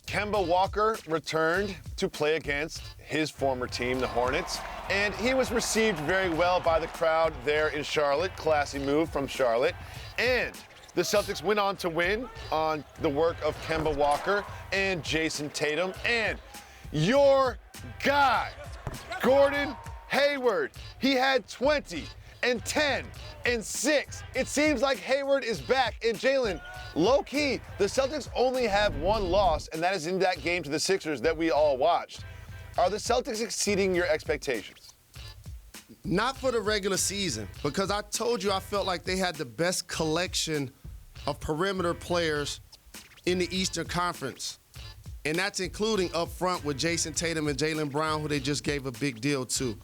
Kemba Walker returned to play against his former team, the Hornets, and he was received very well by the crowd there in Charlotte. Classy move from Charlotte. And the Celtics went on to win on the work of Kemba Walker and Jason Tatum. And your guy, Gordon Hayward, he had 20 and 10 and 6. It seems like Hayward is back. And Jalen, low-key, the Celtics only have one loss, and that is in that game to the Sixers that we all watched. Are the Celtics exceeding your expectations? Not for the regular season, because I told you I felt like they had the best collection of perimeter players in the Eastern Conference. And that's including up front with Jason Tatum and Jaylen Brown, who they just gave a big deal to.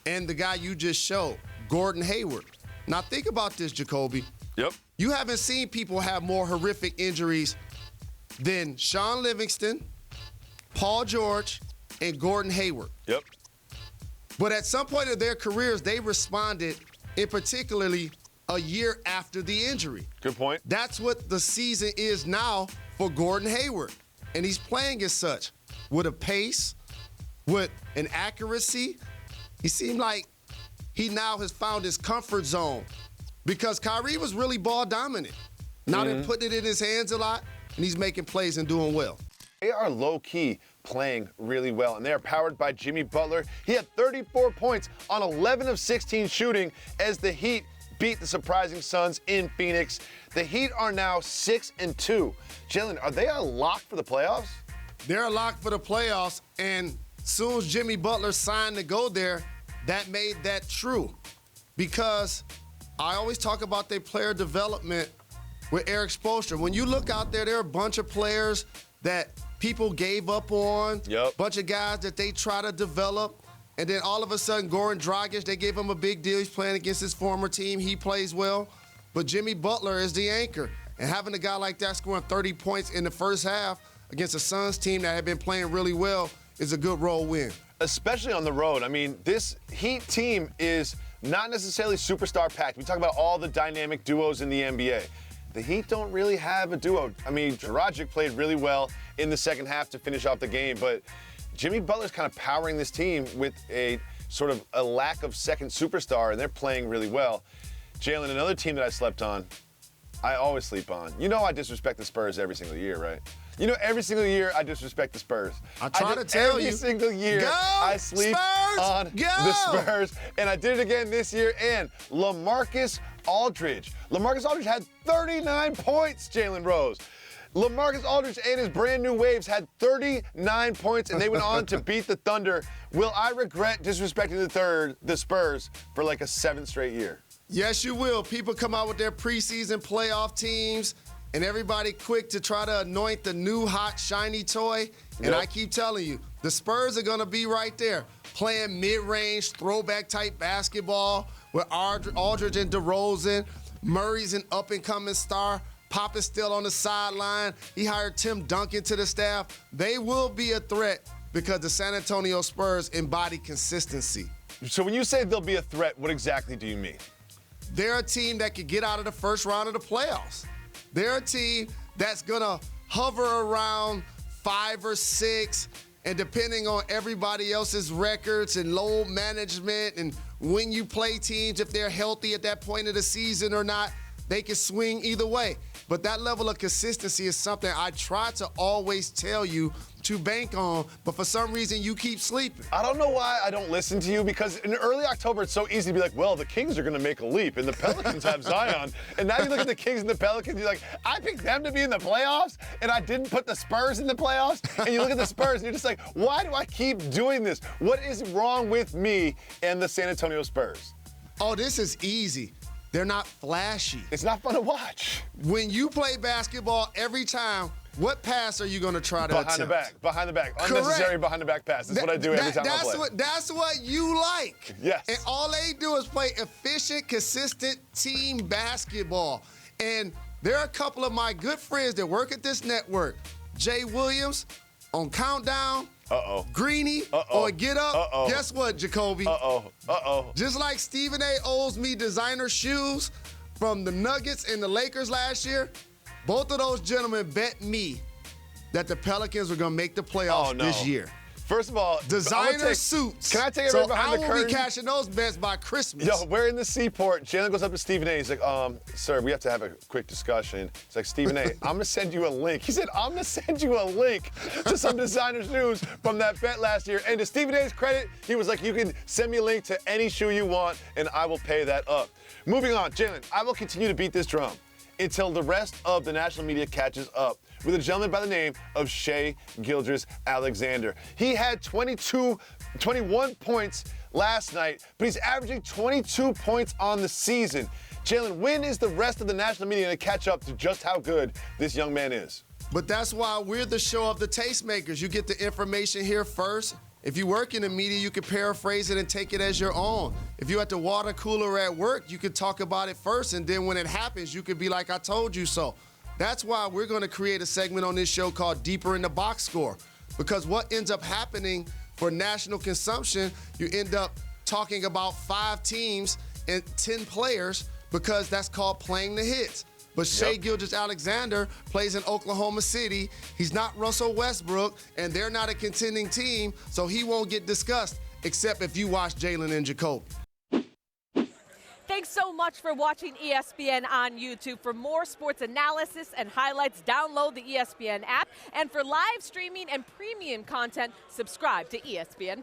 And the guy you just showed, Gordon Hayward. Now think about this, Jacoby. Yep. You haven't seen people have more horrific injuries than Sean Livingston, Paul George, and Gordon Hayward. Yep. But at some point in their careers, they responded, in particularly a year after the injury. Good point. That's what the season is now for Gordon Hayward. And he's playing as such, with a pace, with an accuracy. He seemed like he now has found his comfort zone because Kyrie was really ball dominant. Now they're putting it in his hands a lot, and he's making plays and doing well. They are low-key playing really well, and they are powered by Jimmy Butler. He had 34 points on 11 of 16 shooting as the Heat beat the surprising Suns in Phoenix. The Heat are now 6-2. Jalen, are they a lock for the playoffs? They're a lock for the playoffs, and soon as Jimmy Butler signed to go there, that made that true. Because I always talk about their player development with Eric Spoelstra. When you look out there, there are a bunch of players that people gave up on, bunch of guys that they try to develop, and then all of a sudden, Goran Dragic, they gave him a big deal. He's playing against his former team. He plays well. But Jimmy Butler is the anchor. And having a guy like that scoring 30 points in the first half against a Suns team that had been playing really well is a good road win. Especially on the road. I mean, this Heat team is not necessarily superstar packed. We talk about all the dynamic duos in the NBA. The Heat don't really have a duo. I mean, Dragic played really well in the second half to finish off the game, but Jimmy Butler's kind of powering this team with a sort of a lack of second superstar, and they're playing really well. Jalen, another team that I slept on, I always sleep on. You know I disrespect the Spurs every single year, right? You know, every single year I disrespect the Spurs. I try to tell you. Every single year I sleep on the Spurs, and I did it again this year. And LaMarcus Aldridge. LaMarcus Aldridge had 39 points, Jalen Rose. LaMarcus Aldridge and his brand new Waves had 39 points, and they went on to beat the Thunder. Will I regret disrespecting the Spurs for like a 7th straight year? Yes, you will. People come out with their preseason playoff teams, and everybody quick to try to anoint the new hot, shiny toy. And I keep telling you, the Spurs are going to be right there, playing mid-range, throwback-type basketball with Aldridge and DeRozan. Murray's an up-and-coming star. Pop is still on the sideline. He hired Tim Duncan to the staff. They will be a threat because the San Antonio Spurs embody consistency. So when you say they'll be a threat, what exactly do you mean? They're a team that could get out of the first round of the playoffs. They're a team that's going to hover around 5 or 6, and depending on everybody else's records and load management and when you play teams, if they're healthy at that point of the season or not, they can swing either way. But that level of consistency is something I try to always tell you to bank on, but for some reason you keep sleeping. I don't know why I don't listen to you, because in early October it's so easy to be like, well, the Kings are going to make a leap, and the Pelicans have Zion. And now you look at the Kings and the Pelicans, you're like, I picked them to be in the playoffs, and I didn't put the Spurs in the playoffs. And you look at the Spurs, and you're just like, why do I keep doing this? What is wrong with me and the San Antonio Spurs? Oh, this is easy. They're not flashy. It's not fun to watch. When you play basketball, every time, what pass are you going to try to attempt? Behind the back. Unnecessary behind-the-back pass. That's what I do every time I play. That's what you like. Yes. And all they do is play efficient, consistent team basketball. And there are a couple of my good friends that work at this network. Jay Williams on Countdown. Greeny or Get Up. Guess what, Jacoby? Just like Stephen A. owes me designer shoes from the Nuggets and the Lakers last year, both of those gentlemen bet me that the Pelicans were going to make the playoffs this year. First of all, designer suits. Can I take everybody behind the curtain? So I will be cashing those bets by Christmas. Yo, we're in the Seaport. Jalen goes up to Stephen A. He's like, sir, we have to have a quick discussion. He's like, Stephen A., I'm going to send you a link. He said, I'm going to send you a link to some designer shoes from that bet last year. And to Stephen A.'s credit, he was like, you can send me a link to any shoe you want, and I will pay that up. Moving on, Jalen, I will continue to beat this drum until the rest of the national media catches up with a gentleman by the name of Shai Gilgeous-Alexander. He had 21 points last night, but he's averaging 22 points on the season. Jalen, when is the rest of the national media going to catch up to just how good this young man is? But that's why we're the show of the tastemakers. You get the information here first. If you work in the media, you can paraphrase it and take it as your own. If you're at the water cooler at work, you can talk about it first, and then when it happens, you can be like, I told you so. That's why we're going to create a segment on this show called Deeper in the Box Score. Because what ends up happening for national consumption, you end up talking about 5 teams and 10 players because that's called playing the hits. But Shai Gilgeous-Alexander plays in Oklahoma City. He's not Russell Westbrook, and they're not a contending team, so he won't get discussed, except if you watch Jalen and Jacoby. Thanks so much for watching ESPN on YouTube. For more sports analysis and highlights, download the ESPN app. And for live streaming and premium content, subscribe to ESPN+.